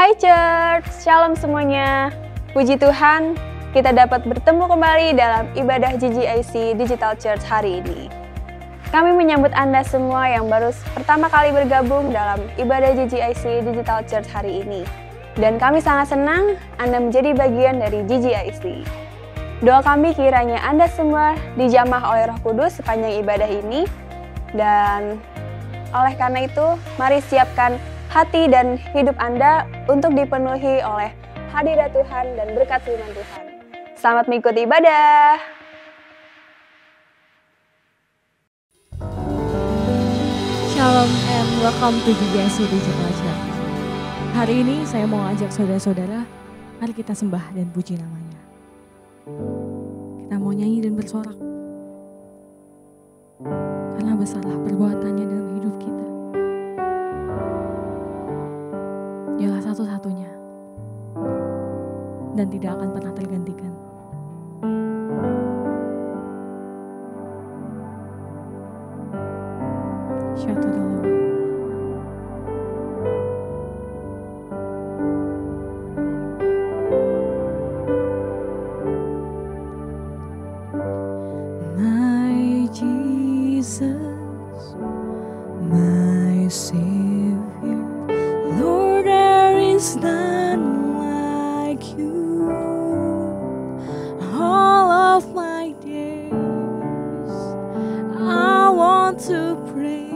Hai Church, Shalom semuanya. Puji Tuhan, kita dapat bertemu kembali dalam ibadah GGIC Digital Church hari ini. Kami menyambut Anda semua yang baru pertama kali bergabung dalam ibadah GGIC Digital Church hari ini. Dan kami sangat senang Anda menjadi bagian dari GGIC. Doa kami kiranya Anda semua dijamah oleh Roh Kudus sepanjang ibadah ini. Dan oleh karena itu, mari siapkan hati dan hidup Anda untuk dipenuhi oleh hadirat Tuhan dan berkat firman Tuhan. Selamat mengikuti ibadah. Shalom and welcome to GGIC Digital Church. Hari ini saya mau ajak saudara-saudara, mari kita sembah dan puji namanya. Kita mau nyanyi dan bersorak. Karena besarlah perbuatannya dalam hidup kita. Dialah satu-satunya dan tidak akan pernah tergantikan. Shout to the Lord. My Jesus, my Savior, Lord, there is none like you. All of my days, I want to praise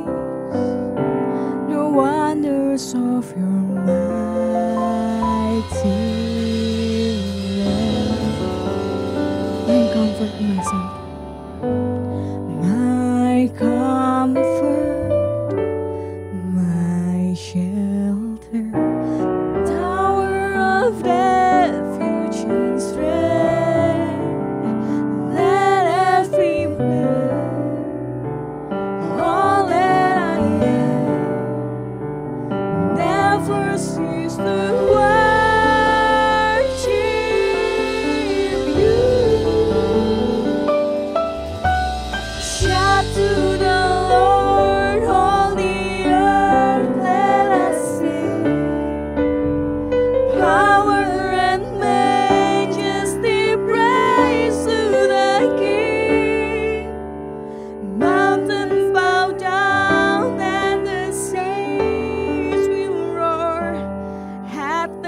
the wonders of your mighty love. My comfort, my son, my comfort, my shelter, tower of refuge and strength. Let every man, all that I am, never cease to worship you. Shout to the Lord, all the earth, let us sing. Power and majesty, praise to the King. Mountains bow down and the saints will roar at the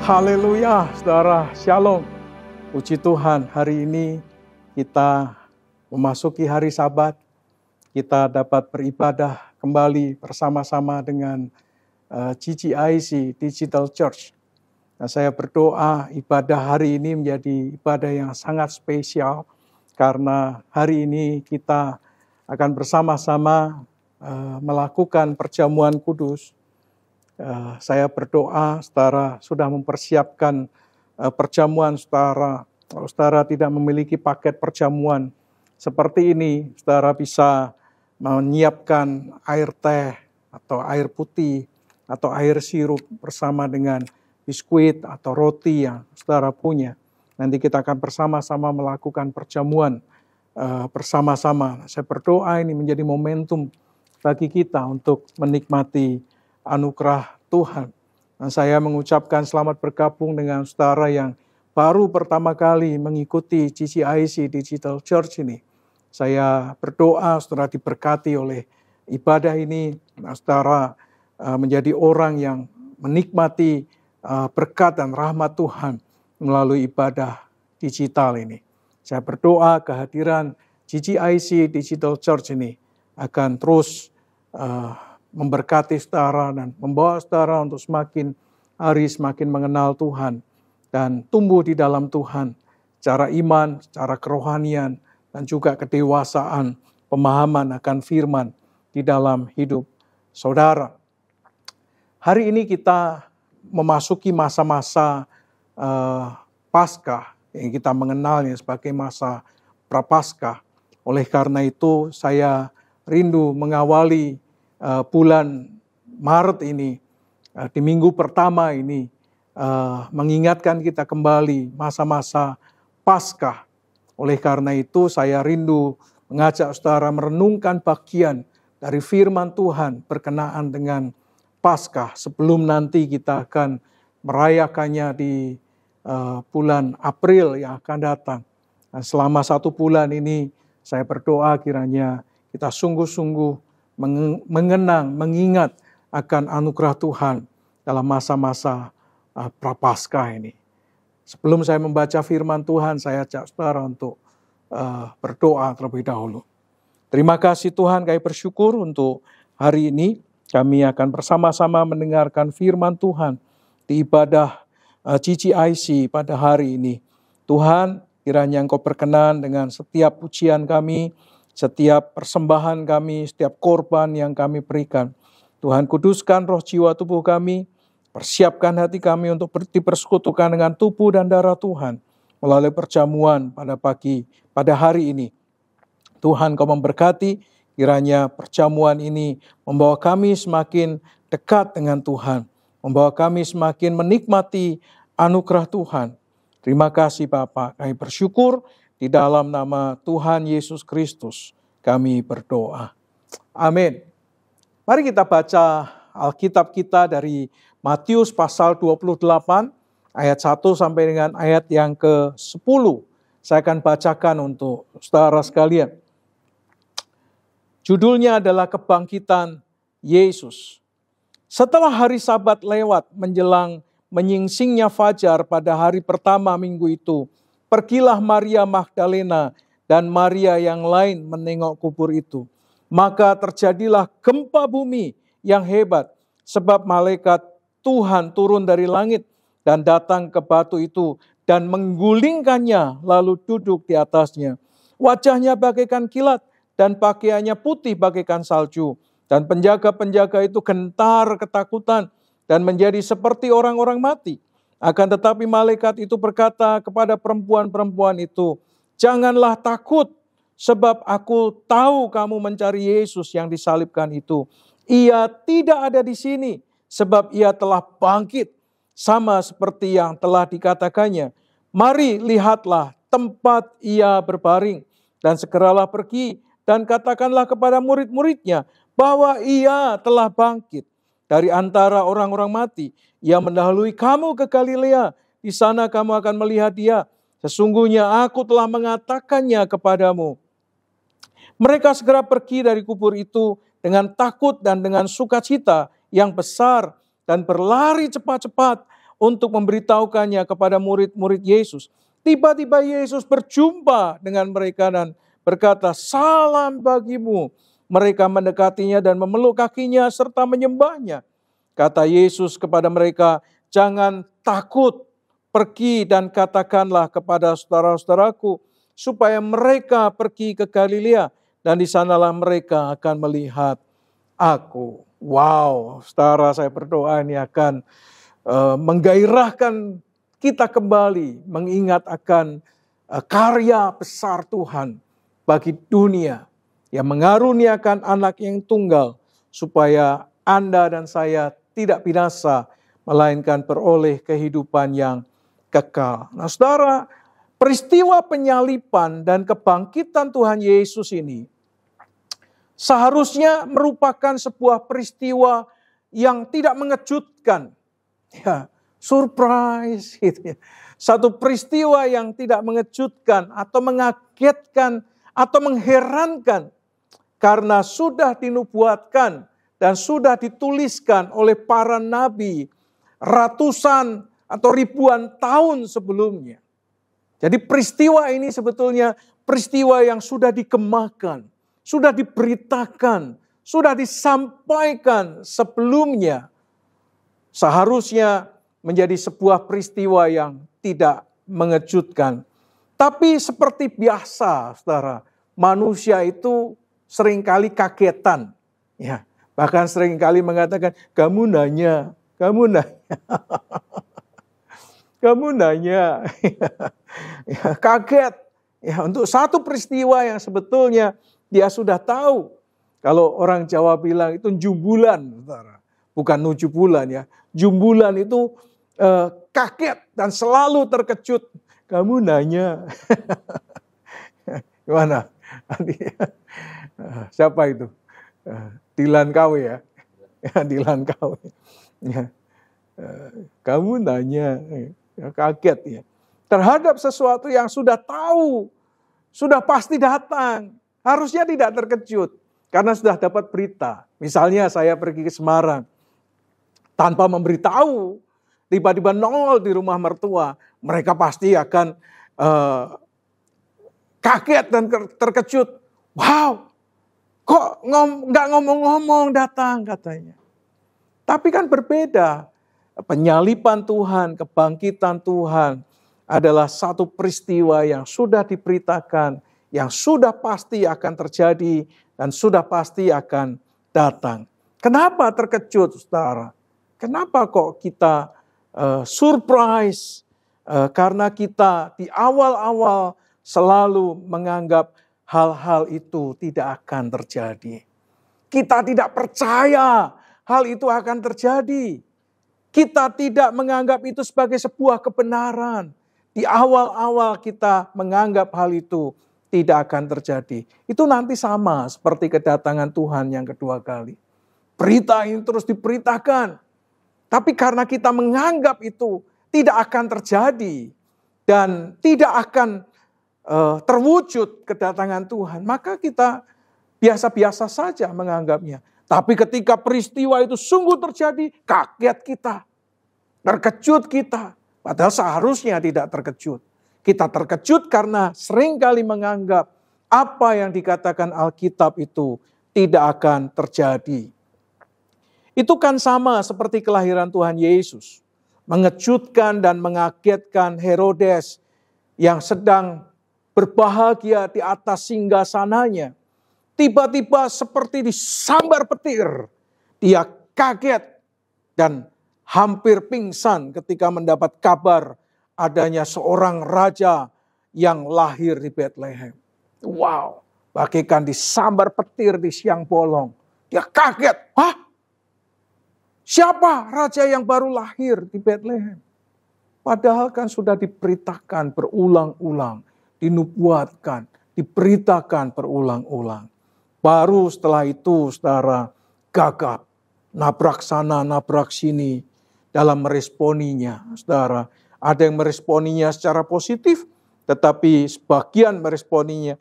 Haleluya, saudara, shalom. Puji Tuhan, hari ini kita memasuki hari Sabat. Kita dapat beribadah kembali bersama-sama dengan GGIC Digital Church. Nah, saya berdoa ibadah hari ini menjadi ibadah yang sangat spesial karena hari ini kita akan bersama-sama melakukan perjamuan kudus. Saya berdoa saudara sudah mempersiapkan perjamuan saudara. Kalau saudara tidak memiliki paket perjamuan seperti ini, saudara bisa menyiapkan air teh atau air putih atau air sirup bersama dengan biskuit atau roti yang saudara punya. Nanti kita akan bersama-sama melakukan perjamuan bersama-sama. Saya berdoa ini menjadi momentum bagi kita untuk menikmati anugerah Tuhan. Dan saya mengucapkan selamat bergabung dengan saudara yang baru pertama kali mengikuti GGIC Digital Church ini. Saya berdoa saudara diberkati oleh ibadah ini. Saudara menjadi orang yang menikmati berkat dan rahmat Tuhan melalui ibadah digital ini. Saya berdoa kehadiran GGIC Digital Church ini akan terus memberkati saudara dan membawa saudara untuk semakin hari semakin mengenal Tuhan dan tumbuh di dalam Tuhan secara iman, secara kerohanian dan juga kedewasaan, pemahaman akan firman di dalam hidup saudara. Hari ini kita memasuki masa-masa Paskah yang kita mengenalnya sebagai masa Prapaskah. Oleh karena itu saya rindu mengawali bulan Maret ini, di minggu pertama ini, mengingatkan kita kembali masa-masa Paskah. Oleh karena itu saya rindu mengajak saudara merenungkan bagian dari firman Tuhan berkenaan dengan Paskah sebelum nanti kita akan merayakannya di bulan April yang akan datang. Nah, selama 1 bulan ini saya berdoa kiranya kita sungguh-sungguh mengenang, mengingat akan anugerah Tuhan dalam masa-masa Prapaskah ini. Sebelum saya membaca firman Tuhan, saya ajak saudara untuk berdoa terlebih dahulu. Terima kasih Tuhan, kami bersyukur untuk hari ini. Kami akan bersama-sama mendengarkan firman Tuhan di ibadah GGIC pada hari ini. Tuhan, kiranya Engkau berkenan dengan setiap pujian kami, setiap persembahan kami, setiap korban yang kami berikan. Tuhan, kuduskan roh jiwa tubuh kami, persiapkan hati kami untuk dipersekutukan dengan tubuh dan darah Tuhan melalui perjamuan pada hari ini. Tuhan, Kau memberkati, kiranya perjamuan ini membawa kami semakin dekat dengan Tuhan, membawa kami semakin menikmati anugerah Tuhan. Terima kasih Bapa, kami bersyukur. Di dalam nama Tuhan Yesus Kristus kami berdoa. Amin. Mari kita baca Alkitab kita dari Matius pasal 28 ayat 1 sampai dengan ayat yang ke-10. Saya akan bacakan untuk saudara sekalian. Judulnya adalah Kebangkitan Yesus. Setelah hari Sabat lewat menjelang menyingsingnya fajar pada hari pertama minggu itu, pergilah Maria Magdalena dan Maria yang lain menengok kubur itu. Maka terjadilah gempa bumi yang hebat, sebab malaikat Tuhan turun dari langit dan datang ke batu itu dan menggulingkannya lalu duduk di atasnya. Wajahnya bagaikan kilat dan pakaiannya putih bagaikan salju. Dan penjaga-penjaga itu gentar ketakutan dan menjadi seperti orang-orang mati. Akan tetapi malaikat itu berkata kepada perempuan-perempuan itu, "Janganlah takut, sebab aku tahu kamu mencari Yesus yang disalibkan itu. Ia tidak ada di sini, sebab ia telah bangkit, sama seperti yang telah dikatakannya. Mari lihatlah tempat ia berbaring, dan segeralah pergi dan katakanlah kepada murid-muridnya bahwa ia telah bangkit dari antara orang-orang mati. Ia mendahului kamu ke Galilea, di sana kamu akan melihat dia. Sesungguhnya aku telah mengatakannya kepadamu." Mereka segera pergi dari kubur itu dengan takut dan dengan sukacita yang besar dan berlari cepat-cepat untuk memberitahukannya kepada murid-murid Yesus. Tiba-tiba Yesus berjumpa dengan mereka dan berkata, "Salam bagimu." Mereka mendekatinya dan memeluk kakinya serta menyembahnya. Kata Yesus kepada mereka, "Jangan takut, pergi dan katakanlah kepada saudara-saudaraku supaya mereka pergi ke Galilea dan di sanalah mereka akan melihat aku." Wow, saudara, saya berdoa ini akan menggairahkan kita kembali mengingat akan karya besar Tuhan bagi dunia yang mengaruniakan anak yang tunggal supaya Anda dan saya tidak binasa melainkan beroleh kehidupan yang kekal. Nah, saudara, peristiwa penyaliban dan kebangkitan Tuhan Yesus ini seharusnya merupakan sebuah peristiwa yang tidak mengejutkan. Ya, surprise gitu ya. Satu peristiwa yang tidak mengejutkan atau mengagetkan atau mengherankan karena sudah dinubuatkan dan sudah dituliskan oleh para nabi ratusan atau ribuan tahun sebelumnya. Jadi peristiwa ini sebetulnya peristiwa yang sudah digemakan, sudah diberitakan, sudah disampaikan sebelumnya. Seharusnya menjadi sebuah peristiwa yang tidak mengejutkan. Tapi seperti biasa, saudara, manusia itu seringkali kagetan. Ya, bahkan seringkali mengatakan, kamu nanya. Kamu nanya. Ya, kaget. Ya, untuk satu peristiwa yang sebetulnya dia sudah tahu. Kalau orang Jawa bilang itu jumbulan, saudara. Bukan 7 bulan ya. Jumbulan itu kaget dan selalu terkejut. Kamu nanya. Gimana? Siapa itu? Dilan KW ya. Dilan KW. Ya. Kamu nanya. Kaget ya. Terhadap sesuatu yang sudah tahu. Sudah pasti datang. Harusnya tidak terkejut. Karena sudah dapat berita. Misalnya saya pergi ke Semarang. Tanpa memberitahu, tiba-tiba nongol di rumah mertua, mereka pasti akan kaget dan terkejut. Wow, kok nggak ngomong-ngomong datang katanya. Tapi kan berbeda. Penyaliban Tuhan, kebangkitan Tuhan adalah satu peristiwa yang sudah diberitakan, yang sudah pasti akan terjadi dan sudah pasti akan datang. Kenapa terkejut, saudara? Kenapa kok kita surprise? Karena kita di awal-awal selalu menganggap hal-hal itu tidak akan terjadi. Kita tidak percaya hal itu akan terjadi. Kita tidak menganggap itu sebagai sebuah kebenaran. Di awal-awal kita menganggap hal itu tidak akan terjadi. Itu nanti sama seperti kedatangan Tuhan yang kedua kali. Berita ini terus diberitakan. Tapi karena kita menganggap itu tidak akan terjadi dan tidak akan terwujud kedatangan Tuhan, maka kita biasa-biasa saja menganggapnya. Tapi ketika peristiwa itu sungguh terjadi, kaget kita, terkejut kita. Padahal seharusnya tidak terkejut. Kita terkejut karena seringkali menganggap apa yang dikatakan Alkitab itu tidak akan terjadi. Itu kan sama seperti kelahiran Tuhan Yesus. Mengejutkan dan mengagetkan Herodes yang sedang berbahagia di atas singgasananya. Tiba-tiba seperti disambar petir. Dia kaget dan hampir pingsan ketika mendapat kabar adanya seorang raja yang lahir di Bethlehem. Wow, bagaikan disambar petir di siang bolong. Dia kaget. Hah? Siapa raja yang baru lahir di Bethlehem? Padahal kan sudah diberitakan berulang-ulang, dinubuatkan, diberitakan berulang-ulang. Baru setelah itu, saudara, gagap, nabrak sana, nabrak sini dalam meresponinya, saudara. Ada yang meresponinya secara positif, tetapi sebagian meresponinya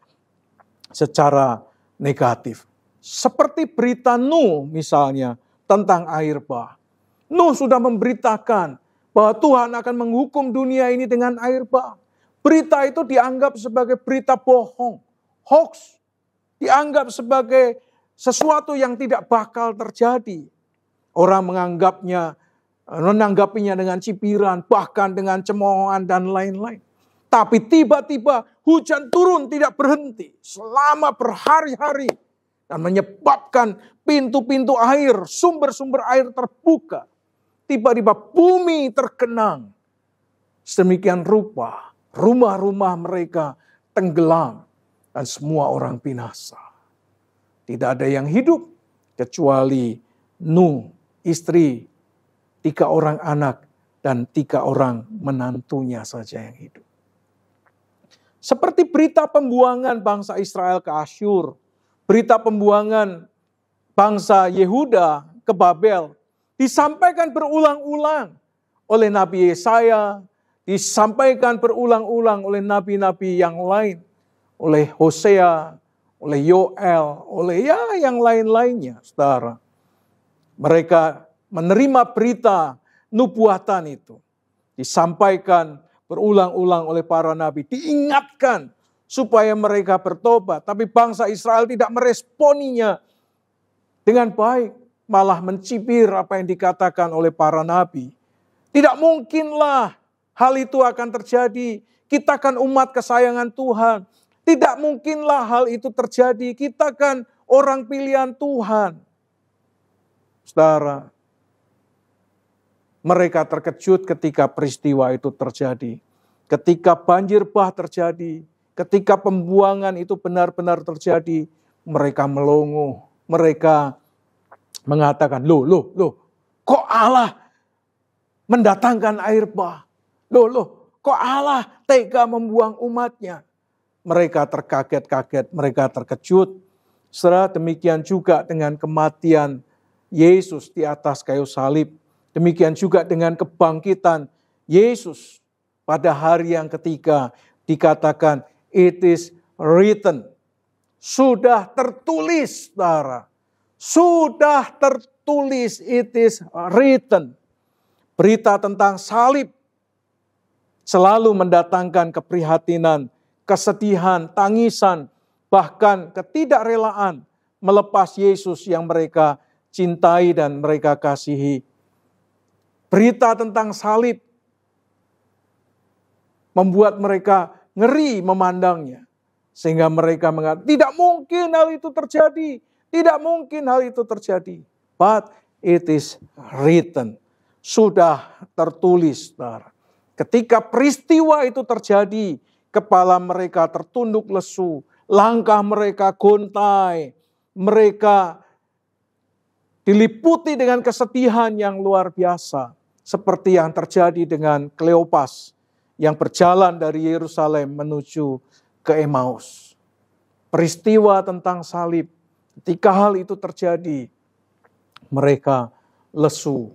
secara negatif. Seperti berita Nuh misalnya, tentang air bah. Nuh sudah memberitakan bahwa Tuhan akan menghukum dunia ini dengan air bah. Berita itu dianggap sebagai berita bohong, hoax, dianggap sebagai sesuatu yang tidak bakal terjadi. Orang menanggapinya dengan cibiran, bahkan dengan cemoohan dan lain-lain. Tapi tiba-tiba hujan turun tidak berhenti selama berhari-hari dan menyebabkan pintu-pintu air, sumber-sumber air terbuka. Tiba-tiba bumi tergenang. Sedemikian rupa rumah-rumah mereka tenggelam dan semua orang binasa. Tidak ada yang hidup kecuali Nuh, istri, 3 orang anak, dan 3 orang menantunya saja yang hidup. Seperti berita pembuangan bangsa Israel ke Asyur, berita pembuangan bangsa Yehuda ke Babel, disampaikan berulang-ulang oleh Nabi Yesaya, disampaikan berulang-ulang oleh nabi-nabi yang lain, oleh Hosea, oleh Yoel, oleh yang lain-lainnya, saudara. Mereka menerima berita nubuatan itu, disampaikan berulang-ulang oleh para nabi, diingatkan supaya mereka bertobat. Tapi bangsa Israel tidak meresponinya dengan baik, malah mencibir apa yang dikatakan oleh para nabi. Tidak mungkinlah hal itu akan terjadi. Kita kan umat kesayangan Tuhan. Tidak mungkinlah hal itu terjadi. Kita kan orang pilihan Tuhan. Saudara, mereka terkejut ketika peristiwa itu terjadi. Ketika banjir bah terjadi, ketika pembuangan itu benar-benar terjadi, mereka melongo. Mereka mengatakan, loh, kok Allah mendatangkan air bah? Loh, kok Allah tega membuang umatnya? Mereka terkaget-kaget, mereka terkejut. Saudara, demikian juga dengan kematian Yesus di atas kayu salib. Demikian juga dengan kebangkitan Yesus pada hari yang ketiga, dikatakan it is written. Sudah tertulis, saudara. Sudah tertulis, it is written. Berita tentang salib selalu mendatangkan keprihatinan, kesedihan, tangisan, bahkan ketidakrelaan melepas Yesus yang mereka cintai dan mereka kasihi. Berita tentang salib membuat mereka ngeri memandangnya. Sehingga mereka mengatakan, tidak mungkin hal itu terjadi. Tidak mungkin hal itu terjadi. But it is written. Sudah tertulis. Ketika peristiwa itu terjadi, kepala mereka tertunduk lesu. Langkah mereka gontai. Mereka diliputi dengan kesedihan yang luar biasa, seperti yang terjadi dengan Kleopas yang berjalan dari Yerusalem menuju ke Emmaus. Peristiwa tentang salib, ketika hal itu terjadi, mereka lesu,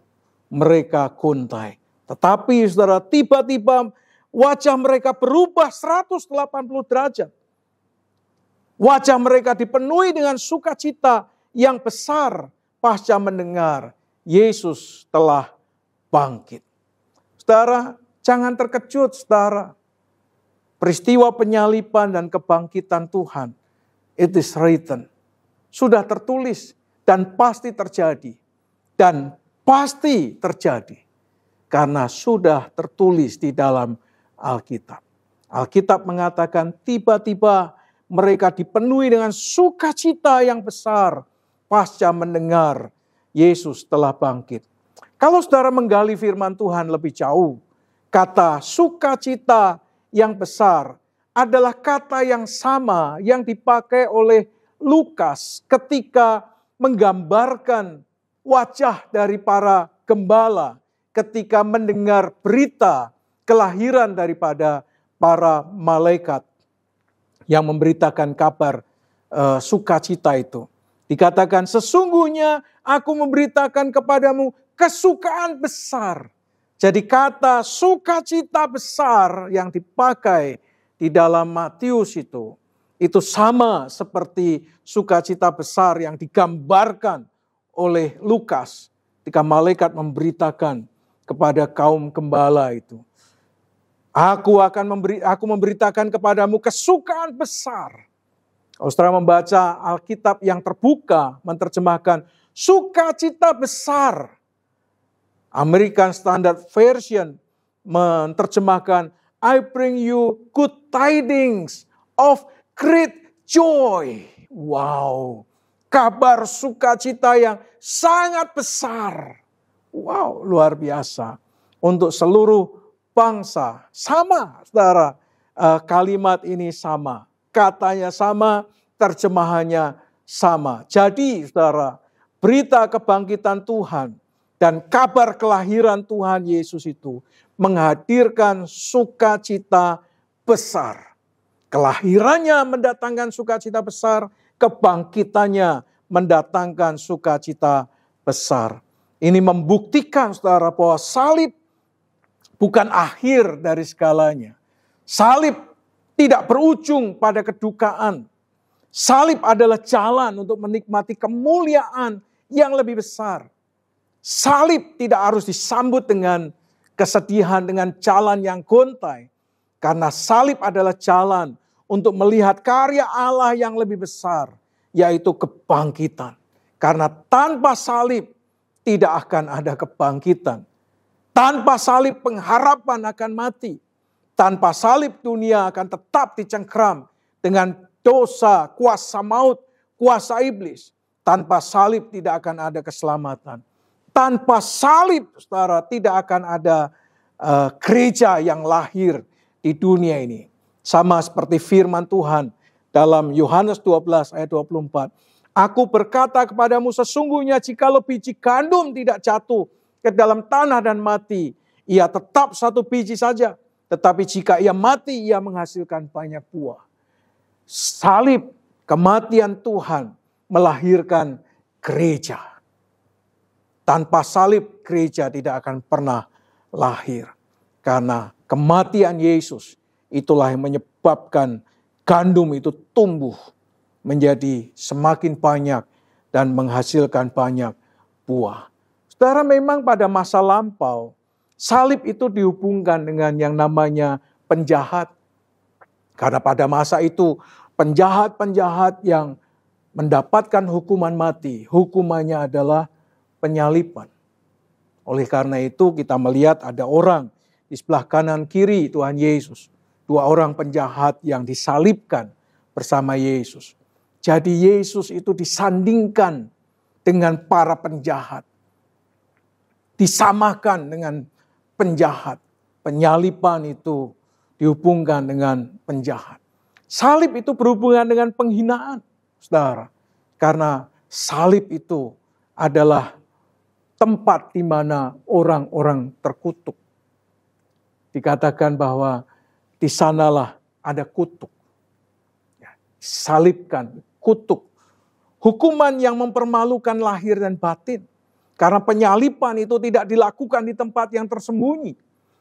mereka gontai. Tetapi saudara, tiba-tiba wajah mereka berubah 180 derajat. Wajah mereka dipenuhi dengan sukacita yang besar pasca mendengar Yesus telah bangkit. Saudara, jangan terkejut, saudara. Peristiwa penyaliban dan kebangkitan Tuhan, it is written. Sudah tertulis dan pasti terjadi. Dan pasti terjadi. Karena sudah tertulis di dalam Alkitab. Alkitab mengatakan tiba-tiba mereka dipenuhi dengan sukacita yang besar pasca mendengar Yesus telah bangkit. Kalau saudara menggali firman Tuhan lebih jauh, kata sukacita yang besar adalah kata yang sama yang dipakai oleh Lukas ketika menggambarkan wajah dari para gembala ketika mendengar berita kelahiran daripada para malaikat yang memberitakan kabar sukacita itu. Dikatakan, sesungguhnya aku memberitakan kepadamu kesukaan besar. Jadi kata sukacita besar yang dipakai di dalam Matius itu sama seperti sukacita besar yang digambarkan oleh Lukas ketika malaikat memberitakan kepada kaum gembala itu. Aku memberitakan kepadamu kesukaan besar. Kalau saudara membaca Alkitab yang terbuka, menerjemahkan sukacita besar. American Standard Version menerjemahkan, I bring you good tidings of great joy. Wow, kabar sukacita yang sangat besar. Wow, luar biasa. Untuk seluruh bangsa, sama saudara, kalimat ini sama. Katanya sama, terjemahannya sama. Jadi saudara, berita kebangkitan Tuhan dan kabar kelahiran Tuhan Yesus itu menghadirkan sukacita besar. Kelahirannya mendatangkan sukacita besar, kebangkitannya mendatangkan sukacita besar. Ini membuktikan saudara bahwa salib bukan akhir dari segalanya. Salib tidak berujung pada kedukaan. Salib adalah jalan untuk menikmati kemuliaan yang lebih besar. Salib tidak harus disambut dengan kesedihan, dengan jalan yang gontai. Karena salib adalah jalan untuk melihat karya Allah yang lebih besar, yaitu kebangkitan. Karena tanpa salib tidak akan ada kebangkitan. Tanpa salib pengharapan akan mati. Tanpa salib dunia akan tetap dicengkram dengan dosa, kuasa maut, kuasa iblis. Tanpa salib tidak akan ada keselamatan. Tanpa salib, saudara, tidak akan ada gereja yang lahir di dunia ini. Sama seperti firman Tuhan dalam Yohanes 12 ayat 24. Aku berkata kepadamu, sesungguhnya jikalau biji gandum tidak jatuh ke dalam tanah dan mati, ia tetap satu biji saja. Tetapi jika ia mati, ia menghasilkan banyak buah. Salib, kematian Tuhan melahirkan gereja. Tanpa salib, gereja tidak akan pernah lahir. Karena kematian Yesus itulah yang menyebabkan gandum itu tumbuh menjadi semakin banyak dan menghasilkan banyak buah. Saudara, memang pada masa lampau, salib itu dihubungkan dengan yang namanya penjahat. Karena pada masa itu penjahat-penjahat yang mendapatkan hukuman mati, hukumannya adalah penyaliban. Oleh karena itu kita melihat ada orang di sebelah kanan kiri Tuhan Yesus. Dua orang penjahat yang disalibkan bersama Yesus. Jadi Yesus itu disandingkan dengan para penjahat. Disamakan dengan penjahat. Penyaliban itu dihubungkan dengan penjahat. Salib itu berhubungan dengan penghinaan, saudara. Karena salib itu adalah tempat di mana orang-orang terkutuk. Dikatakan bahwa di sanalah ada kutuk. Salibkan, kutuk. Hukuman yang mempermalukan lahir dan batin. Karena penyaliban itu tidak dilakukan di tempat yang tersembunyi.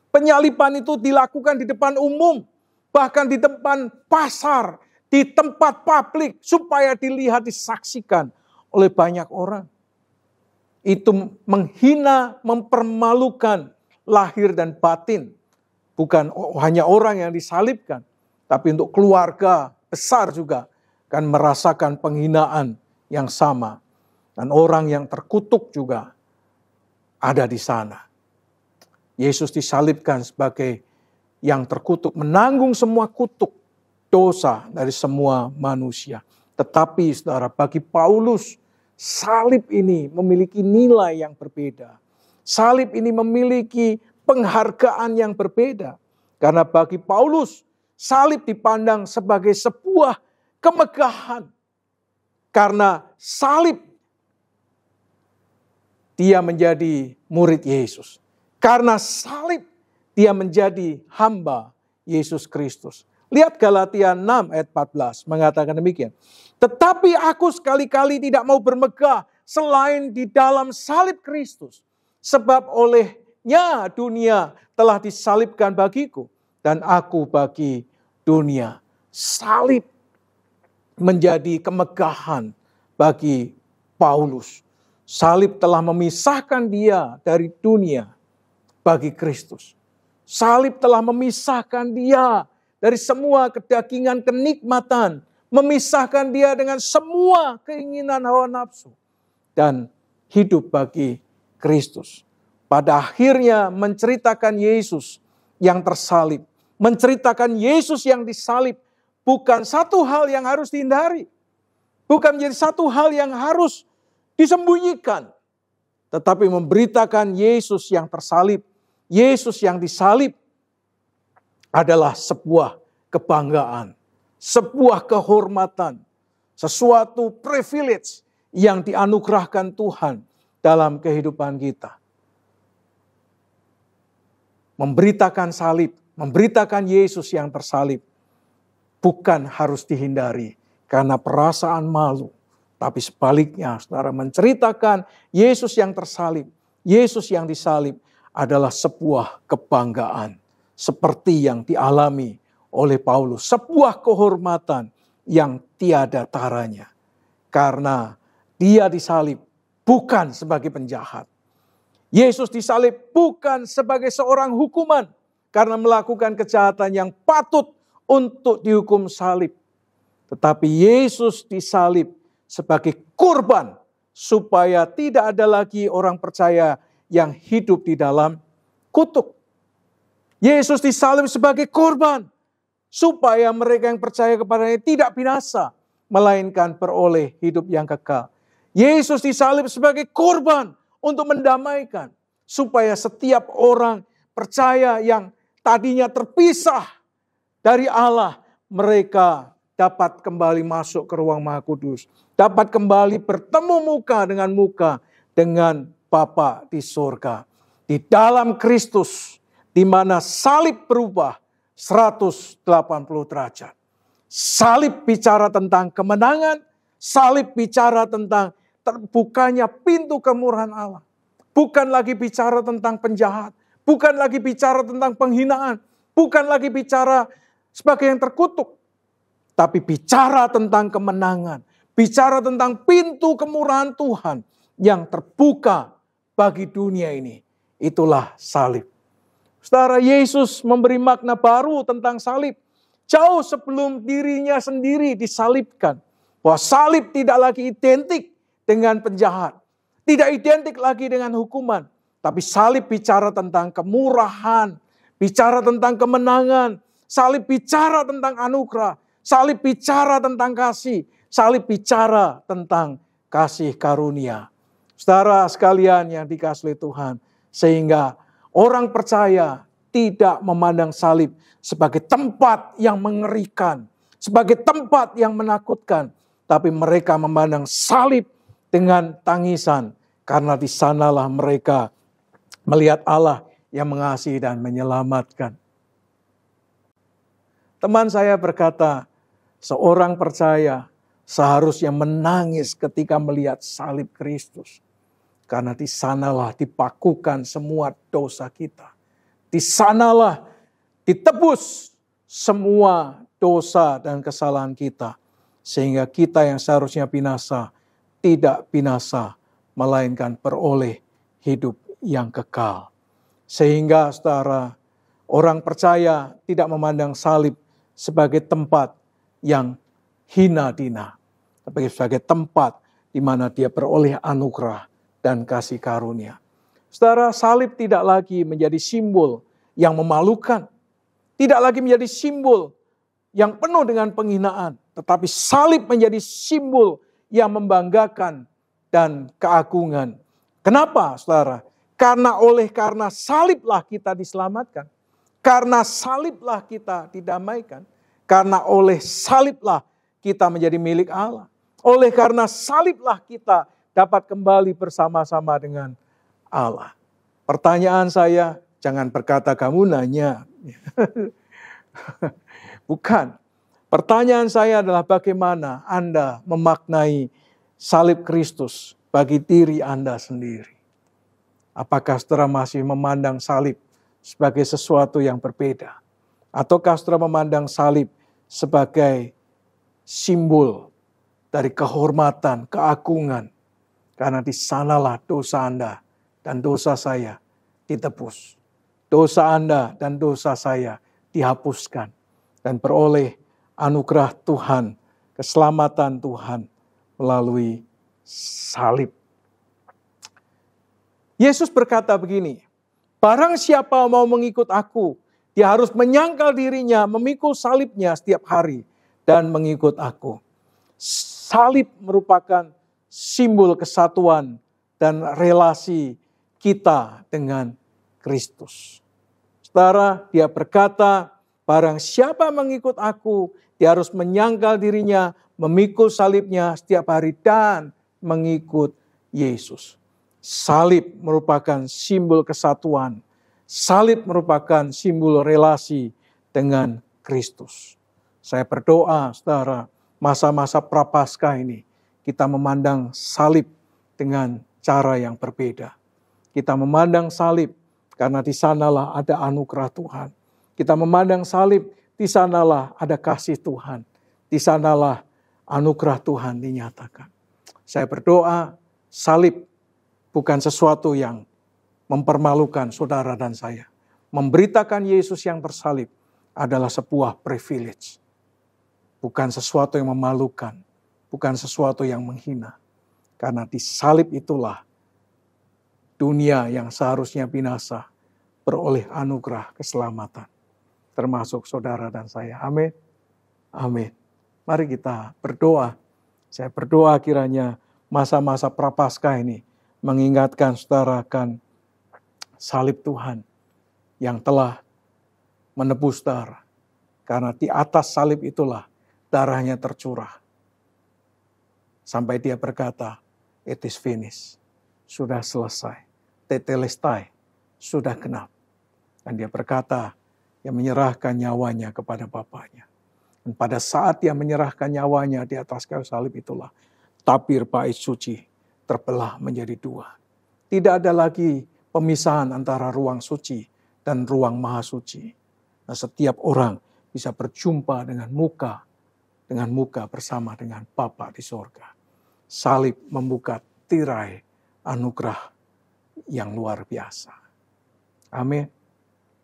Penyaliban itu dilakukan di depan umum. Bahkan di depan pasar, di tempat publik. Supaya dilihat, disaksikan oleh banyak orang. Itu menghina, mempermalukan lahir dan batin. Bukan hanya orang yang disalibkan. Tapi untuk keluarga besar juga akan merasakan penghinaan yang sama. Dan orang yang terkutuk juga ada di sana. Yesus disalibkan sebagai yang terkutuk, menanggung semua kutuk dosa dari semua manusia. Tetapi saudara, bagi Paulus, salib ini memiliki nilai yang berbeda. Salib ini memiliki penghargaan yang berbeda. Karena bagi Paulus, salib dipandang sebagai sebuah kemegahan. Karena salib, dia menjadi murid Yesus. Karena salib, dia menjadi hamba Yesus Kristus. Lihat Galatia 6 ayat 14 mengatakan demikian. Tetapi aku sekali-kali tidak mau bermegah selain di dalam salib Kristus. Sebab olehnya dunia telah disalibkan bagiku dan aku bagi dunia. Salib menjadi kemegahan bagi Paulus. Salib telah memisahkan dia dari dunia. bagi Kristus. Salib telah memisahkan dia dari semua kedagingan kenikmatan, memisahkan dia dengan semua keinginan hawa nafsu, dan hidup bagi Kristus. Pada akhirnya menceritakan Yesus yang tersalib, menceritakan Yesus yang disalib, bukan satu hal yang harus dihindari, bukan menjadi satu hal yang harus disembunyikan, tetapi memberitakan Yesus yang tersalib, Yesus yang disalib adalah sebuah kebanggaan, sebuah kehormatan, sesuatu privilege yang dianugerahkan Tuhan dalam kehidupan kita. Memberitakan salib, memberitakan Yesus yang tersalib, bukan harus dihindari karena perasaan malu. Tapi sebaliknya, saudara, menceritakan Yesus yang tersalib, Yesus yang disalib adalah sebuah kebanggaan. Seperti yang dialami oleh Paulus. Sebuah kehormatan yang tiada taranya. Karena dia disalib bukan sebagai penjahat. Yesus disalib bukan sebagai seorang hukuman. Karena melakukan kejahatan yang patut untuk dihukum salib. Tetapi Yesus disalib sebagai kurban. Supaya tidak ada lagi orang percaya yang hidup di dalam kutuk. Yesus disalib sebagai korban. Supaya mereka yang percaya kepadanya tidak binasa. Melainkan beroleh hidup yang kekal. Yesus disalib sebagai korban untuk mendamaikan. Supaya setiap orang percaya yang tadinya terpisah dari Allah. Mereka dapat kembali masuk ke ruang Maha Kudus. Dapat kembali bertemu muka dengan Bapa di surga. Di dalam Kristus. Di mana salib berubah 180 derajat. Salib bicara tentang kemenangan. Salib bicara tentang terbukanya pintu kemurahan Allah. Bukan lagi bicara tentang penjahat. Bukan lagi bicara tentang penghinaan. Bukan lagi bicara sebagai yang terkutuk. Tapi bicara tentang kemenangan. Bicara tentang pintu kemurahan Tuhan yang terbuka bagi dunia ini. Itulah salib. Saudara, Yesus memberi makna baru tentang salib. Jauh sebelum dirinya sendiri disalibkan. Bahwa salib tidak lagi identik dengan penjahat. Tidak identik lagi dengan hukuman. Tapi salib bicara tentang kemurahan. Bicara tentang kemenangan. Salib bicara tentang anugerah. Salib bicara tentang kasih. Salib bicara tentang kasih karunia. Saudara sekalian yang dikasihi Tuhan. Sehingga orang percaya tidak memandang salib sebagai tempat yang mengerikan. Sebagai tempat yang menakutkan. Tapi mereka memandang salib dengan tangisan. Karena di sanalah mereka melihat Allah yang mengasihi dan menyelamatkan. Teman saya berkata, seorang percaya seharusnya menangis ketika melihat salib Kristus. Karena di sanalah dipakukan semua dosa kita. Di sanalah ditebus semua dosa dan kesalahan kita. Sehingga kita yang seharusnya binasa, tidak binasa, melainkan beroleh hidup yang kekal. Sehingga saudara, orang percaya tidak memandang salib sebagai tempat yang hina dina. Tapi sebagai tempat di mana dia beroleh anugerah dan kasih karunia. Saudara, salib tidak lagi menjadi simbol yang memalukan. Tidak lagi menjadi simbol yang penuh dengan penghinaan. Tetapi salib menjadi simbol yang membanggakan dan keagungan. Kenapa, saudara? Karena saliblah kita diselamatkan. Karena saliblah kita didamaikan. Karena oleh saliblah kita menjadi milik Allah. Oleh karena saliblah kita dapat kembali bersama-sama dengan Allah. Pertanyaan saya, jangan berkata kamu nanya. Bukan. Pertanyaan saya adalah bagaimana Anda memaknai salib Kristus bagi diri Anda sendiri. Apakah saudara masih memandang salib sebagai sesuatu yang berbeda? Ataukah saudara memandang salib sebagai simbol dari kehormatan, keagungan? Karena di sanalah dosa Anda dan dosa saya ditebus. dosa Anda dan dosa saya dihapuskan. Dan beroleh anugerah Tuhan, keselamatan Tuhan melalui salib. Yesus berkata begini, barang siapa mau mengikut aku, dia harus menyangkal dirinya, memikul salibnya setiap hari, dan mengikut aku. Salib merupakan simbol kesatuan dan relasi kita dengan Kristus. Saudara, dia berkata, barang siapa mengikut aku, dia harus menyangkal dirinya, memikul salibnya setiap hari, dan mengikut Yesus. Salib merupakan simbol kesatuan. Salib merupakan simbol relasi dengan Kristus. Saya berdoa, saudara, masa-masa Prapaskah ini, kita memandang salib dengan cara yang berbeda. Kita memandang salib karena di sanalah ada anugerah Tuhan. Kita memandang salib, di sanalah ada kasih Tuhan. Di sanalah anugerah Tuhan dinyatakan. Saya berdoa, salib bukan sesuatu yang mempermalukan saudara dan saya. Memberitakan Yesus yang tersalib adalah sebuah privilege. Bukan sesuatu yang memalukan, bukan sesuatu yang menghina. Karena di salib itulah dunia yang seharusnya binasa beroleh anugerah keselamatan. Termasuk saudara dan saya. Amin. Amin. Mari kita berdoa. Saya berdoa kiranya masa-masa Prapaskah ini mengingatkan saudara akan salib Tuhan yang telah menebus darah. Karena di atas salib itulah darahnya tercurah. Sampai dia berkata, it is finished. Sudah selesai. Tetelestai. Sudah genap. Dan dia berkata, dia menyerahkan nyawanya kepada Bapaknya. Dan pada saat dia menyerahkan nyawanya di atas kayu salib itulah, tabir bait suci terbelah menjadi dua. Tidak ada lagi pemisahan antara ruang suci dan ruang maha suci. Nah, setiap orang bisa berjumpa dengan muka bersama dengan Bapa di sorga. Salib membuka tirai anugerah yang luar biasa. Amin.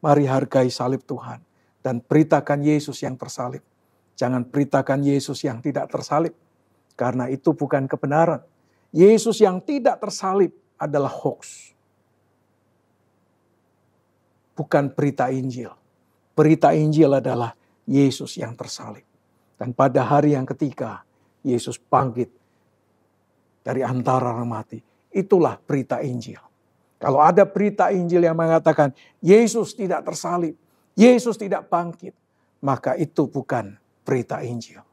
Mari hargai salib Tuhan dan beritakan Yesus yang tersalib. Jangan beritakan Yesus yang tidak tersalib. Karena itu bukan kebenaran. Yesus yang tidak tersalib adalah hoax. Bukan berita Injil. Berita Injil adalah Yesus yang tersalib. Dan pada hari yang ketiga, Yesus bangkit dari antara orang mati. Itulah berita Injil. Kalau ada berita Injil yang mengatakan Yesus tidak tersalib, Yesus tidak bangkit, maka itu bukan berita Injil.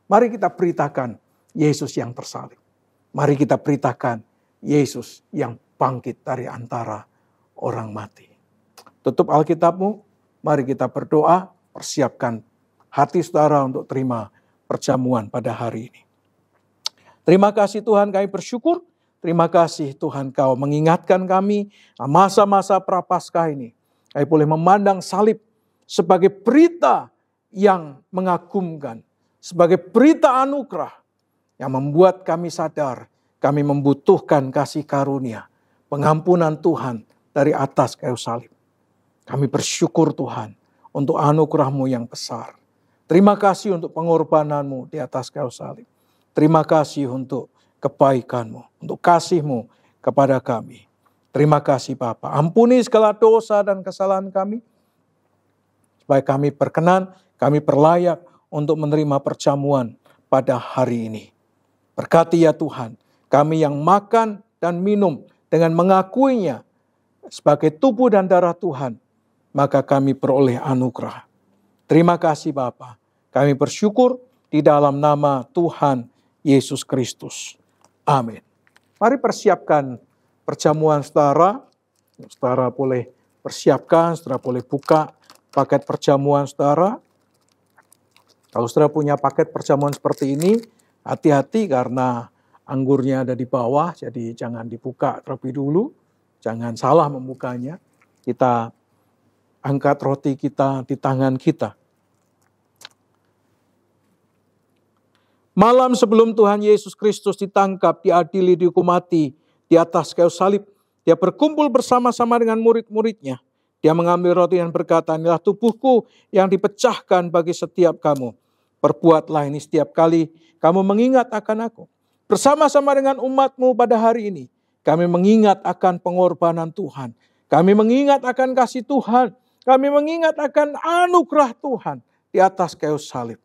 Mari kita beritakan Yesus yang tersalib. Mari kita beritakan Yesus yang bangkit dari antara orang mati. Tutup Alkitabmu, mari kita berdoa, persiapkan hati saudara untuk terima perjamuan pada hari ini. Terima kasih Tuhan, kami bersyukur. Terima kasih Tuhan, Kau mengingatkan kami masa-masa Prapaskah ini. Kami boleh memandang salib sebagai berita yang mengagumkan. Sebagai berita anugerah yang membuat kami sadar kami membutuhkan kasih karunia. Pengampunan Tuhan dari atas kayu salib. Kami bersyukur Tuhan untuk anugerah-Mu yang besar. Terima kasih untuk pengorbanan-Mu di atas kayu salib. Terima kasih untuk kebaikan-Mu, untuk kasih-Mu kepada kami. Terima kasih Bapa. Ampuni segala dosa dan kesalahan kami. Supaya kami berkenan, kami berlayak untuk menerima perjamuan pada hari ini. Berkati ya Tuhan, kami yang makan dan minum dengan mengakuinya sebagai tubuh dan darah Tuhan, maka kami beroleh anugerah. Terima kasih Bapa. Kami bersyukur di dalam nama Tuhan Yesus Kristus. Amin. Mari persiapkan perjamuan saudara. Saudara boleh persiapkan, saudara boleh buka paket perjamuan saudara. Kalau saudara punya paket perjamuan seperti ini, hati-hati karena anggurnya ada di bawah, jadi jangan dibuka terlebih dulu. Jangan salah membukanya. Kita angkat roti kita di tangan kita. Malam sebelum Tuhan Yesus Kristus ditangkap, diadili, dihukum mati di atas kayu salib, dia berkumpul bersama-sama dengan murid-muridnya. Dia mengambil roti dan berkata, inilah tubuhku yang dipecahkan bagi setiap kamu. Perbuatlah ini setiap kali kamu mengingat akan aku. Bersama-sama dengan umatmu pada hari ini, kami mengingat akan pengorbanan Tuhan. Kami mengingat akan kasih Tuhan. Kami mengingat akan anugerah Tuhan di atas kayu salib.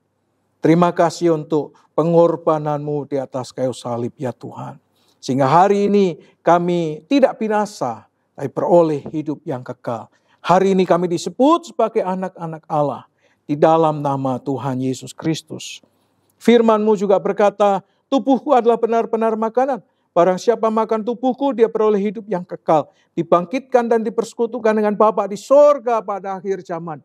Terima kasih untuk pengorbananmu di atas kayu salib ya Tuhan. Sehingga hari ini kami tidak binasa, tapi beroleh hidup yang kekal. Hari ini kami disebut sebagai anak-anak Allah di dalam nama Tuhan Yesus Kristus. Firman-Mu juga berkata, tubuhku adalah benar-benar makanan. Barang siapa makan tubuhku, dia beroleh hidup yang kekal. Dibangkitkan dan dipersekutukan dengan Bapa di sorga pada akhir zaman.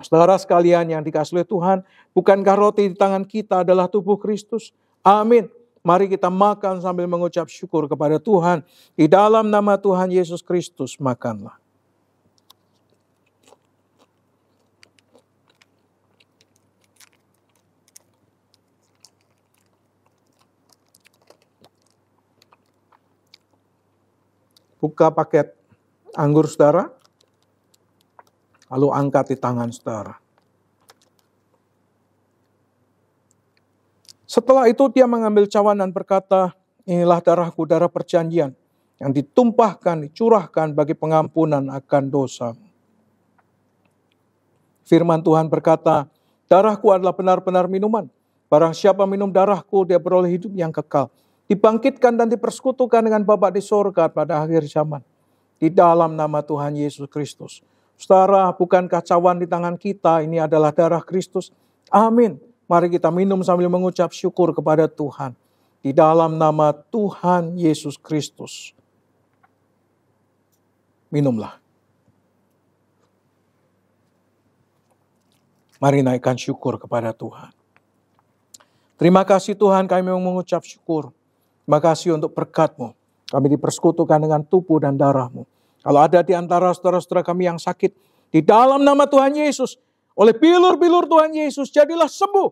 Saudara sekalian yang dikasihi oleh Tuhan, bukankah roti di tangan kita adalah tubuh Kristus? Amin. Mari kita makan sambil mengucap syukur kepada Tuhan. Di dalam nama Tuhan Yesus Kristus, makanlah. Buka paket anggur saudara, lalu angkat di tangan saudara. Setelah itu dia mengambil cawan dan berkata, inilah darahku, darah perjanjian yang ditumpahkan, dicurahkan bagi pengampunan akan dosa. Firman Tuhan berkata, darahku adalah benar-benar minuman. Barang siapa minum darahku, dia beroleh hidup yang kekal. Dibangkitkan dan dipersekutukan dengan Bapa di sorga pada akhir zaman. Di dalam nama Tuhan Yesus Kristus. Saudara, bukankah cawan di tangan kita ini adalah darah Kristus? Amin. Mari kita minum sambil mengucap syukur kepada Tuhan. Di dalam nama Tuhan Yesus Kristus. Minumlah. Mari naikkan syukur kepada Tuhan. Terima kasih Tuhan, kami mengucap syukur. Terima kasih untuk berkat-Mu. Kami dipersekutukan dengan tubuh dan darah-Mu. Kalau ada di antara saudara-saudara kami yang sakit, di dalam nama Tuhan Yesus, oleh bilur-bilur Tuhan Yesus, jadilah sembuh.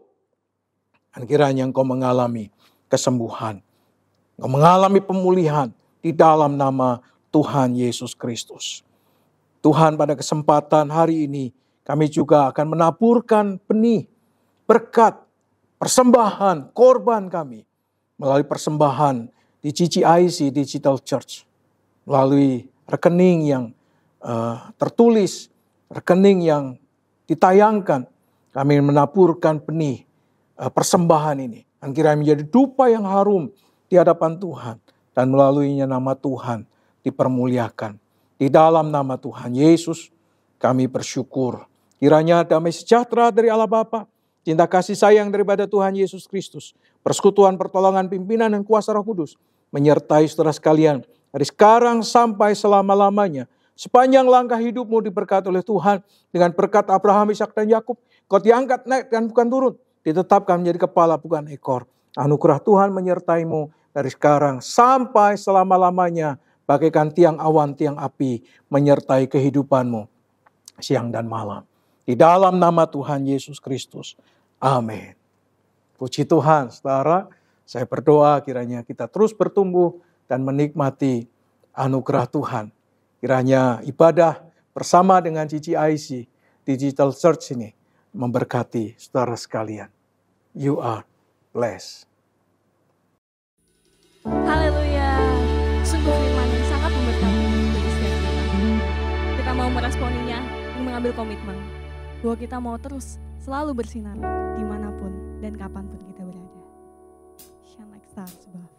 Dan kiranya engkau mengalami kesembuhan. Engkau mengalami pemulihan di dalam nama Tuhan Yesus Kristus. Tuhan, pada kesempatan hari ini, kami juga akan menaburkan benih, berkat, persembahan, korban kami. Melalui persembahan di GGIC Digital Church. Melalui rekening yang tertulis, rekening yang ditayangkan. Kami menaburkan benih persembahan ini. Dan kiranya menjadi dupa yang harum di hadapan Tuhan. Dan melaluinya nama Tuhan dipermuliakan. Di dalam nama Tuhan Yesus kami bersyukur. Kiranya damai sejahtera dari Allah Bapa, cinta kasih sayang daripada Tuhan Yesus Kristus, persekutuan pertolongan pimpinan dan kuasa Roh Kudus menyertai saudara sekalian dari sekarang sampai selama-lamanya. Sepanjang langkah hidupmu diberkati oleh Tuhan dengan berkat Abraham, Ishak dan Yakub. Kau diangkat naik dan bukan turun, ditetapkan menjadi kepala bukan ekor. Anugerah Tuhan menyertaimu dari sekarang sampai selama-lamanya, bagaikan tiang awan, tiang api menyertai kehidupanmu siang dan malam. Di dalam nama Tuhan Yesus Kristus. Amin. Puji Tuhan, saudara. Saya berdoa kiranya kita terus bertumbuh dan menikmati anugerah Tuhan. Kiranya ibadah bersama dengan GGIC Digital Church ini memberkati saudara sekalian. You are blessed. Haleluya. Sungguh firman yang sangat memberkati bagi setiap kita. Kita mau meresponinya dan mengambil komitmen bahwa kita mau terus selalu bersinar dimanapun dan kapanpun kita berada. Shine like stars above.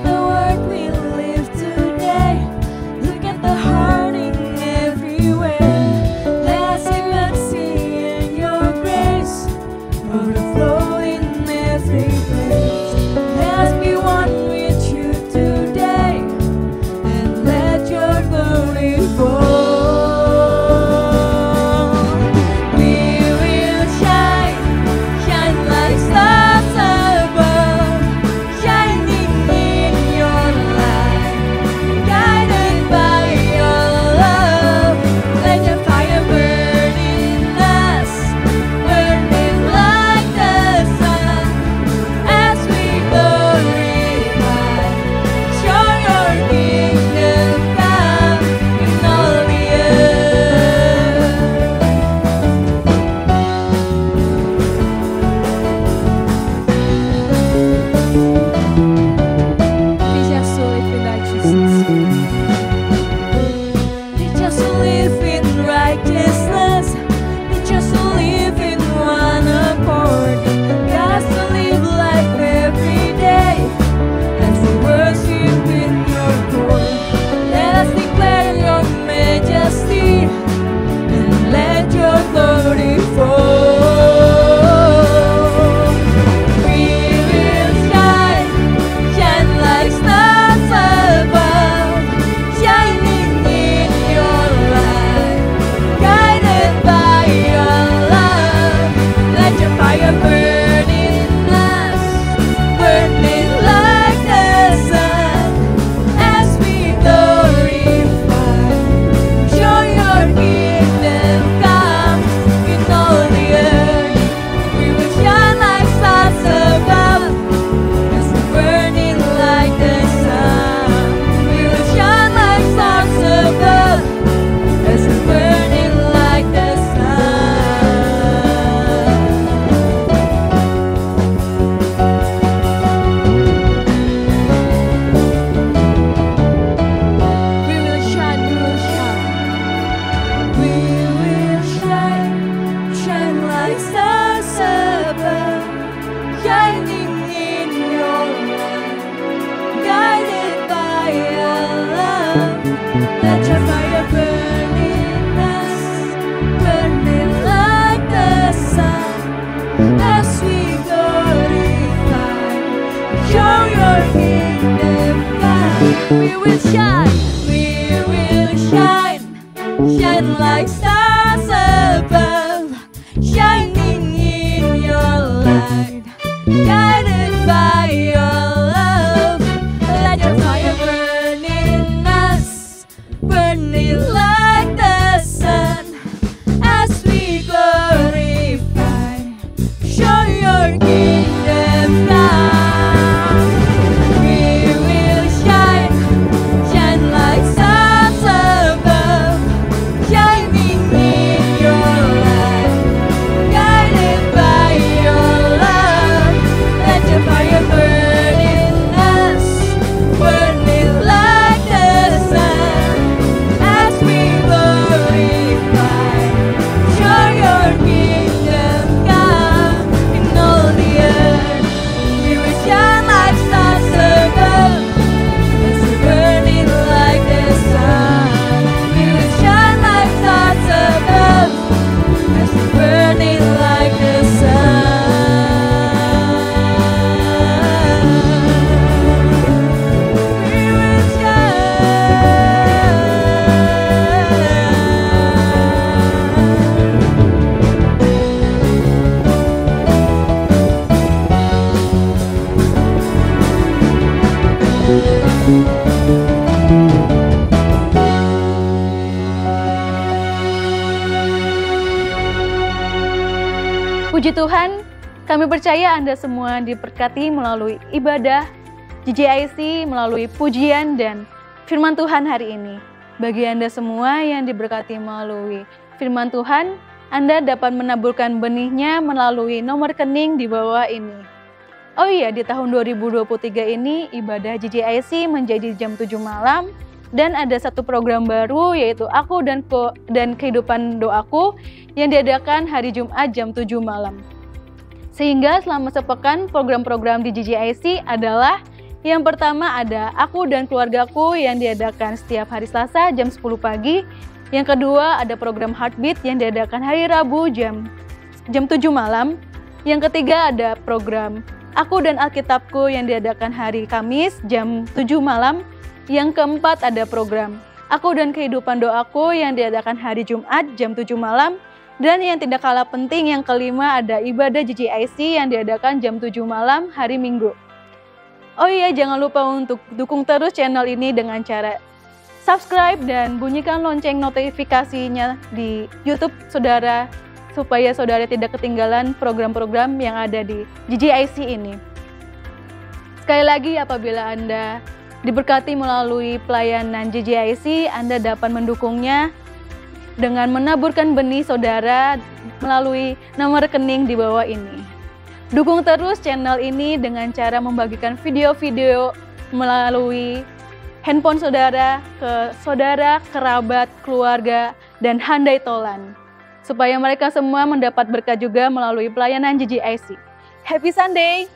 Kau Let your fire burn in us, burning like the sun, as we glorify, show your kingdom come. We will shine, shine like stars above, shining in your light, guided by your love. Let your fire burn in us, burning like the sun, as we glorify, show your kingdom come. We will shine, shine like stars above, shining in your light, guided by your love. Let your fire burn in us, burning like the sun, as we glorify, show your kingdom come. In all the earth we will shine like stars above, as we're burning like the sun. We will shine like stars above, as we're burning like the sun. We will shine. Puji Tuhan, kami percaya Anda semua diberkati melalui ibadah GJIC, melalui pujian dan firman Tuhan hari ini. Bagi Anda semua yang diberkati melalui firman Tuhan, Anda dapat menaburkan benihnya melalui nomor rekening di bawah ini. Oh iya, di tahun 2023 ini ibadah GJIC menjadi jam 7 malam, dan ada satu program baru yaitu Aku dan Kehidupan Doaku yang diadakan hari Jumat jam 7 malam. Sehingga selama sepekan program-program di GJIC adalah yang pertama ada Aku dan Keluargaku yang diadakan setiap hari Selasa jam 10 pagi. Yang kedua ada program Heartbeat yang diadakan hari Rabu jam 7 malam. Yang ketiga ada program Aku dan Alkitabku yang diadakan hari Kamis jam 7 malam. Yang keempat ada program Aku dan Kehidupan Doaku yang diadakan hari Jumat jam 7 malam. Dan yang tidak kalah penting yang kelima ada ibadah GJIC yang diadakan jam 7 malam hari Minggu. Oh iya, jangan lupa untuk dukung terus channel ini dengan cara subscribe dan bunyikan lonceng notifikasinya di YouTube saudara, supaya saudara tidak ketinggalan program-program yang ada di GJIC ini. Sekali lagi, apabila Anda diberkati melalui pelayanan GJIC, Anda dapat mendukungnya dengan menaburkan benih saudara melalui nomor rekening di bawah ini. Dukung terus channel ini dengan cara membagikan video-video melalui handphone saudara ke saudara, kerabat, keluarga, dan handai tolan, supaya mereka semua mendapat berkat juga melalui pelayanan GJIC. Happy Sunday!